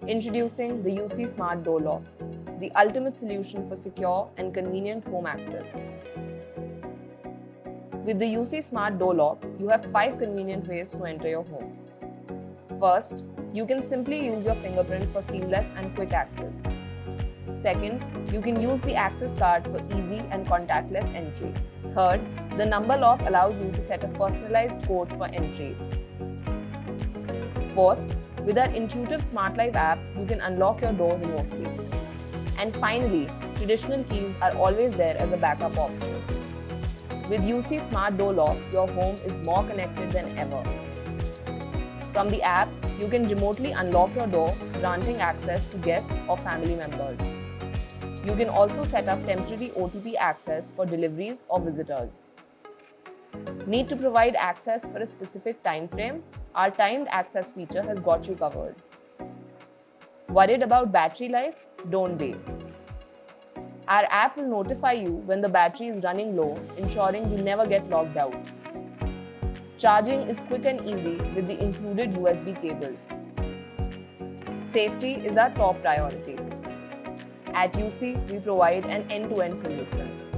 Introducing the UC Smart Door Lock, the ultimate solution for secure and convenient home access. With the UC Smart Door Lock, you have 5 convenient ways to enter your home. First, you can simply use your fingerprint for seamless and quick access. Second, you can use the access card for easy and contactless entry. Third, the number lock allows you to set a personalized code for entry. Fourth, with our intuitive Smart Life app, you can unlock your door remotely. And finally, traditional keys are always there as a backup option. With UC Smart Door Lock, your home is more connected than ever. From the app, you can remotely unlock your door, granting access to guests or family members. You can also set up temporary OTP access for deliveries or visitors. Need to provide access for a specific time frame? Our timed access feature has got you covered. Worried about battery life? Don't be. Our app will notify you when the battery is running low, ensuring you never get locked out. Charging is quick and easy with the included USB cable. Safety is our top priority. At UC, we provide an end-to-end solution.